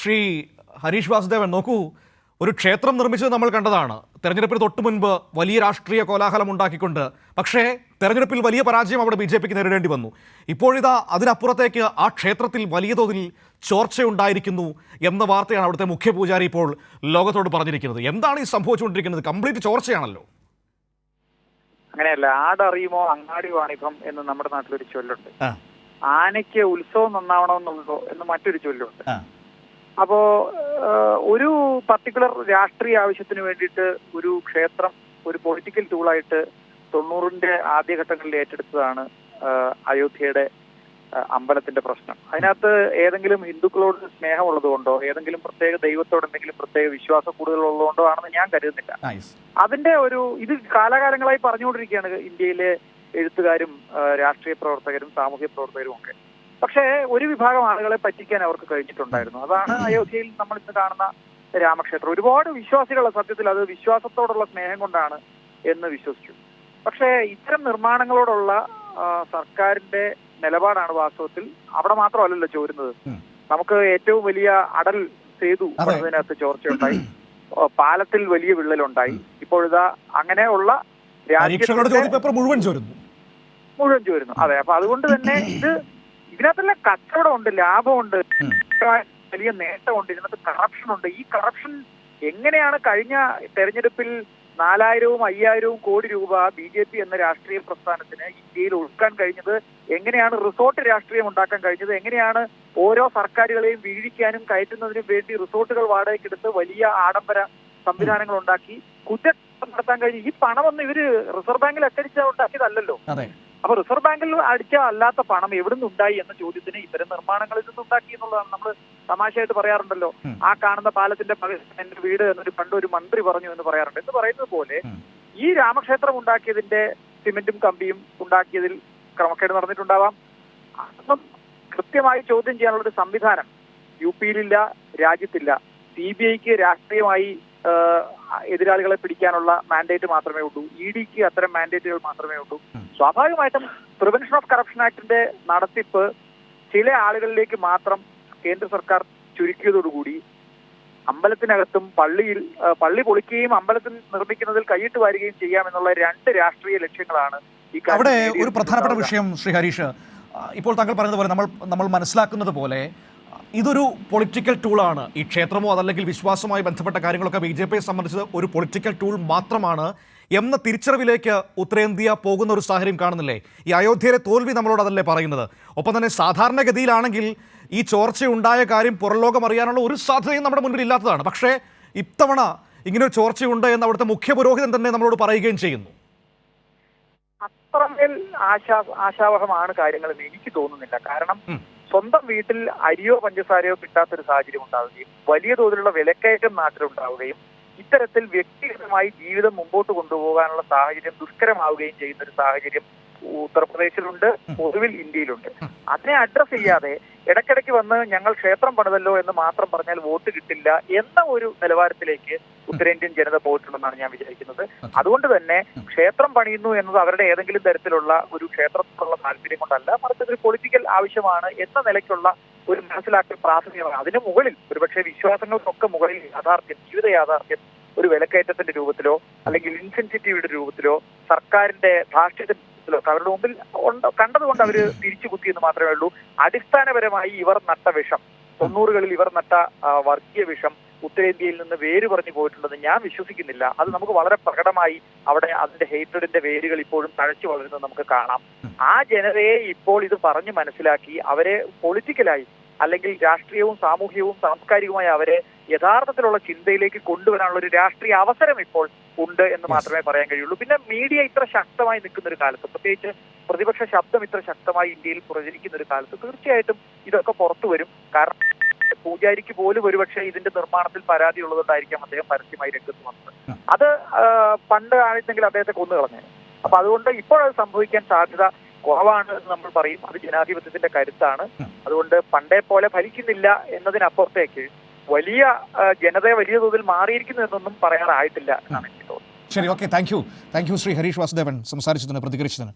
ശ്രീ ഹരീഷ് വാസുദേവൻ, നോക്കൂ, ഒരു ക്ഷേത്രം നിർമ്മിച്ചത് നമ്മൾ കണ്ടതാണ്. തെരഞ്ഞെടുപ്പിന് തൊട്ട് മുൻപ് വലിയ രാഷ്ട്രീയ കോലാഹലം ഉണ്ടാക്കിക്കൊണ്ട്, പക്ഷേ തെരഞ്ഞെടുപ്പിൽ വലിയ പരാജയം അവിടെ BJPക്ക് നേരിടേണ്ടി വന്നു. ഇപ്പോഴിതാ അതിനപ്പുറത്തേക്ക് ആ ക്ഷേത്രത്തിൽ വലിയ തോതിൽ ചോർച്ചയുണ്ടായിരിക്കുന്നു എന്ന വാർത്തയാണ് അവിടുത്തെ മുഖ്യ പൂജാരി ഇപ്പോൾ ലോകത്തോട് പറഞ്ഞിരിക്കുന്നത്. എന്താണ് ഈ സംഭവിച്ചുകൊണ്ടിരിക്കുന്നത്? കംപ്ലീറ്റ് ചോർച്ചയാണല്ലോ. അങ്ങനെയല്ല, ആടറിയുമോ അങ്ങാടി വാണിഭം എന്ന് നമ്മുടെ നാട്ടിലൊരു ചൊല്ലുണ്ട്. ആനയ്ക്ക് ഉത്സവം നന്നാവണമെന്നുണ്ടോ എന്ന് മറ്റൊരു ചൊല്ലുണ്ട്. അപ്പോ ഒരു പർട്ടിക്കുലർ രാഷ്ട്രീയ ആവശ്യത്തിന് വേണ്ടിയിട്ട് ഒരു ക്ഷേത്രം ഒരു പൊളിറ്റിക്കൽ ടൂളായിട്ട് 90ന്റെ ആദ്യഘട്ടങ്ങളിൽ ഏറ്റെടുത്തതാണ് അയോധ്യയുടെ അമ്പലത്തിന്റെ പ്രശ്നം. അതിനകത്ത് ഏതെങ്കിലും ഹിന്ദുക്കളോട് സ്നേഹമുള്ളതുകൊണ്ടോ ഏതെങ്കിലും പ്രത്യേക ദൈവത്തോട് എന്തെങ്കിലും പ്രത്യേക വിശ്വാസ കൂടുതലുള്ളതുകൊണ്ടോ ആണെന്ന് ഞാൻ കരുതുന്നില്ല. അതിന്റെ ഇത് കാലാകാലങ്ങളായി പറഞ്ഞുകൊണ്ടിരിക്കുകയാണ് ഇന്ത്യയിലെ എഴുത്തുകാരും രാഷ്ട്രീയ പ്രവർത്തകരും സാമൂഹ്യ പ്രവർത്തകരും ഒക്കെ. പക്ഷേ ഒരു വിഭാഗം ആളുകളെ പറ്റിക്കാൻ അവർക്ക് കഴിഞ്ഞിട്ടുണ്ടായിരുന്നു. അതാണ് അയോധ്യയിൽ നമ്മൾ ഇന്ന് കാണുന്ന രാമക്ഷേത്രം. ഒരുപാട് വിശ്വാസികളുടെ സത്യത്തിൽ അത് വിശ്വാസത്തോടുള്ള സ്നേഹം കൊണ്ടാണ് എന്ന് വിശ്വസിച്ചു. പക്ഷേ ഇത്തരം നിർമ്മാണങ്ങളോടുള്ള സർക്കാരിന്റെ നിലപാടാണ് വാസ്തവത്തിൽ അവിടെ മാത്രമല്ലല്ലോ ചോരുന്നത്. നമുക്ക് ഏറ്റവും വലിയ അടൽ സേതു അതിനകത്ത് ചോർച്ചയുണ്ടായി, പാലത്തിൽ വലിയ വിള്ളലുണ്ടായി. ഇപ്പോഴിതാ അങ്ങനെയുള്ള മുഴുവൻ ചോരുന്നു. അതെ, അപ്പൊ അതുകൊണ്ട് തന്നെ ഇതിനകത്തുള്ള കച്ചവടമുണ്ട്, ലാഭമുണ്ട്, വലിയ നേട്ടമുണ്ട്, ഇതിനകത്ത് കറപ്ഷൻ ഉണ്ട്. ഈ കറപ്ഷൻ എങ്ങനെയാണ് കഴിഞ്ഞ തെരഞ്ഞെടുപ്പിൽ 4000-ഉം 5000-ഉം കോടി രൂപ BJP എന്ന രാഷ്ട്രീയ പ്രസ്ഥാനത്തിന് ഇന്ത്യയിൽ ഒഴുക്കാൻ കഴിഞ്ഞത്? എങ്ങനെയാണ് റിസോർട്ട് രാഷ്ട്രീയം ഉണ്ടാക്കാൻ കഴിഞ്ഞത്? എങ്ങനെയാണ് ഓരോ സർക്കാരുകളെയും വീഴിക്കാനും കയറ്റുന്നതിനും വേണ്ടി റിസോർട്ടുകൾ വാടകയ്ക്കെടുത്ത് വലിയ ആഡംബര സംവിധാനങ്ങൾ ഉണ്ടാക്കി കുറ്റം നടത്താൻ കഴിഞ്ഞു? ഈ പണമൊന്നും ഇവര് റിസർവ് ബാങ്കിൽ അച്ചടിച്ച ഉണ്ടാക്കിയതല്ലല്ലോ. അപ്പൊ റിസർവ് ബാങ്കിൽ അടിച്ച അല്ലാത്ത പണം എവിടെ നിന്നുണ്ടായി എന്ന ചോദ്യത്തിന് ഇത്തരം നിർമ്മാണങ്ങളിൽ നിന്നുണ്ടാക്കി എന്നുള്ളതാണ്. നമ്മൾ തമാശയായിട്ട് പറയാറുണ്ടല്ലോ, ആ കാണുന്ന പാലത്തിന്റെ എന്റെ വീട് എന്നൊരു പണ്ടൊരു മന്ത്രി പറഞ്ഞു എന്ന് പറയാറുണ്ട്. എന്ന് പറയുന്നത് പോലെ ഈ രാമക്ഷേത്രം ഉണ്ടാക്കിയതിന്റെ സിമെന്റും കമ്പിയും ഉണ്ടാക്കിയതിൽ ക്രമക്കേട് നടന്നിട്ടുണ്ടാവാം. അതൊന്നും കൃത്യമായി ചോദ്യം ചെയ്യാനുള്ള ഒരു സംവിധാനം UP-യിലില്ല, രാജ്യത്തില്ല. CBIക്ക് രാഷ്ട്രീയമായി എതിരാളികളെ പിടിക്കാനുള്ള മാൻഡേറ്റ് മാത്രമേ ഉള്ളൂ. EDക്ക് അത്തരം മാൻഡേറ്റുകൾ മാത്രമേ ഉള്ളൂ. സ്വാഭാവികമായിട്ടും പ്രിവെൻഷൻ ഓഫ് കറപ്ഷൻ ആക്ടിന്റെ നടത്തിപ്പ് ചില ആളുകളിലേക്ക് മാത്രം കേന്ദ്ര സർക്കാർ ചുരുക്കിയതോടുകൂടി അമ്പലത്തിനകത്തും പള്ളി പൊളിക്കുകയും അമ്പലത്തിൽ നിർമ്മിക്കുന്നതിൽ കൈയിട്ട് വാരുകയും ചെയ്യാമെന്നുള്ള രണ്ട് രാഷ്ട്രീയ ലക്ഷ്യങ്ങളാണ് ഈ അവിടെ ഒരു പ്രധാനപ്പെട്ട വിഷയം. ശ്രീ ഹരീഷ്, ഇപ്പോൾ താങ്കൾ പറഞ്ഞതുപോലെ നമ്മൾ മനസ്സിലാക്കുന്നത് പോലെ ഇതൊരു പൊളിറ്റിക്കൽ ടൂളാണ്. ഈ ക്ഷേത്രമോ അതല്ലെങ്കിൽ വിശ്വാസവുമായി ബന്ധപ്പെട്ട കാര്യങ്ങളൊക്കെ BJPയെ സംബന്ധിച്ച് ഒരു പൊളിറ്റിക്കൽ ടൂൾ മാത്രമാണ് എന്ന തിരിച്ചറിവിലേക്ക് ഉത്തരേന്ത്യ പോകുന്ന ഒരു സാഹചര്യം കാണുന്നില്ലേ? ഈ അയോധ്യയിലെ തോൽവി നമ്മളോട് അതല്ലേ പറയുന്നത്? ഒപ്പം തന്നെ സാധാരണഗതിയിലാണെങ്കിൽ ഈ ചോർച്ചയുണ്ടായ കാര്യം പുറംലോകം അറിയാനുള്ള ഒരു സാധ്യതയും നമ്മുടെ മുൻപിൽ ഇല്ലാത്തതാണ്. പക്ഷേ ഇത്തവണ ഇങ്ങനൊരു ചോർച്ചയുണ്ട് എന്ന് അവിടുത്തെ മുഖ്യ പുരോഹിതൻ തന്നെ നമ്മളോട് പറയുകയും ചെയ്യുന്നു. അത്രമേൽ ആശാവഹമാണ് കാര്യങ്ങളെന്ന് എനിക്ക് തോന്നുന്നില്ല. കാരണം സ്വന്തം വീട്ടിൽ അരിയോ പഞ്ചസാരയോ കിട്ടാത്തൊരു സാഹചര്യം ഉണ്ടാവുകയും വലിയ തോതിലുള്ള വിലക്കയറ്റം നാട്ടിലുണ്ടാവുകയും ഇത്തരത്തിൽ വ്യക്തിഗതമായി ജീവിതം മുമ്പോട്ട് കൊണ്ടുപോകാനുള്ള സാഹചര്യം ദുഷ്കരമാവുകയും ചെയ്യുന്ന ഒരു സാഹചര്യം ഉത്തർപ്രദേശിലുണ്ട്, പൊതുവിൽ ഇന്ത്യയിലുണ്ട്. അതിനെ അഡ്രസ് ചെയ്യാതെ ഇടയ്ക്കിടയ്ക്ക് വന്ന് ഞങ്ങൾ ക്ഷേത്രം പണിതല്ലോ എന്ന് മാത്രം പറഞ്ഞാൽ വോട്ട് കിട്ടില്ല എന്ന ഒരു നിലവാരത്തിലേക്ക് ഉത്തരേന്ത്യൻ ജനത പോയിട്ടുണ്ടെന്നാണ് ഞാൻ വിചാരിക്കുന്നത്. അതുകൊണ്ട് തന്നെ ക്ഷേത്രം പണിയുന്നു എന്നത് അവരുടെ ഏതെങ്കിലും തരത്തിലുള്ള ഒരു ക്ഷേത്രത്തിലുള്ള താല്പര്യം കൊണ്ടല്ല, മറിച്ച് ഒരു പൊളിറ്റിക്കൽ ആവശ്യമാണ് എന്ന നിലയ്ക്കുള്ള ഒരു മനസ്സിലാക്കൽ പ്രാഥമികമാണ്. അതിന് മുകളിൽ ഒരുപക്ഷെ വിശ്വാസങ്ങൾക്കൊക്കെ മുകളിൽ യാഥാർത്ഥ്യം, ജീവിത യാഥാർത്ഥ്യം ഒരു വിലക്കയറ്റത്തിന്റെ രൂപത്തിലോ അല്ലെങ്കിൽ ഇൻസെൻസിറ്റീവിയുടെ രൂപത്തിലോ സർക്കാരിന്റെ ധാർഷ്ട്യത്തിന്റെ രൂപത്തിലോ അവരുടെ മുമ്പിൽ കണ്ടതുകൊണ്ട് അവർ തിരിച്ചു കുത്തിയെന്ന് മാത്രമേ ഉള്ളൂ. അടിസ്ഥാനപരമായി ഇവർ നട്ട വിഷം, 90കളിൽ ഇവർ നട്ട വർഗീയ വിഷം ഉത്തരേന്ത്യയിൽ നിന്ന് വേര് പറഞ്ഞു പോയിട്ടുണ്ടെന്ന് ഞാൻ വിശ്വസിക്കുന്നില്ല. അത് നമുക്ക് വളരെ പ്രകടമായി അവിടെ അതിന്റെ ഹേറ്റഡിന്റെ വേരുകൾ ഇപ്പോഴും തഴച്ചു വളരുന്നത് നമുക്ക് കാണാം. ആ ജനതയെ ഇപ്പോൾ ഇത് പറഞ്ഞ് മനസ്സിലാക്കി അവരെ പൊളിറ്റിക്കലായി അല്ലെങ്കിൽ രാഷ്ട്രീയവും സാമൂഹികവും സാംസ്കാരികവുമായി അവരെ യഥാർത്ഥത്തിലുള്ള ചിന്തയിലേക്ക് കൊണ്ടുവരാനുള്ള ഒരു രാഷ്ട്രീയ അവസരം ഇപ്പോൾ ഉണ്ട് എന്ന് മാത്രമേ പറയാൻ കഴിയുള്ളൂ. പിന്നെ മീഡിയ ഇത്ര ശക്തമായി നിൽക്കുന്ന ഒരു കാലത്ത്, പ്രത്യേകിച്ച് പ്രതിപക്ഷ ശബ്ദം ഇത്ര ശക്തമായി ഇന്ത്യയിൽ പ്രചരിക്കുന്ന ഒരു കാലത്ത് തീർച്ചയായിട്ടും ഇതൊക്കെ പുറത്തു വരും. കാരണം പൂജാരിക്ക് പോലും ഒരുപക്ഷെ ഇതിന്റെ നിർമ്മാണത്തിൽ പരാതി ഉള്ളതുകൊണ്ടായിരിക്കാം അദ്ദേഹം പരസ്യമായി രംഗത്ത് വന്നത്. അത് പണ്ട് ആയിരുന്നെങ്കിൽ അദ്ദേഹത്തെ കൊന്നുകളഞ്ഞു. അപ്പൊ അതുകൊണ്ട് ഇപ്പോഴത് സംഭവിക്കാൻ സാധ്യത കുറവാണ് എന്ന് നമ്മൾ പറയും. അത് ജനാധിപത്യത്തിന്റെ കരുത്താണ്. അതുകൊണ്ട് പണ്ടേ പോലെ ഫലിക്കുന്നില്ല എന്നതിനപ്പുറത്തേക്ക് വലിയ ജനതയെ വലിയ തോതിൽ മാറിയിരിക്കുന്നു എന്നൊന്നും പറയാറായിട്ടില്ല എന്നാണ് എനിക്ക് തോന്നുന്നത്. ശരി, okay, thank you Shri Harish Vasudevan സംസാരിച്ചതിന്, പ്രതികരിച്ചതിന്.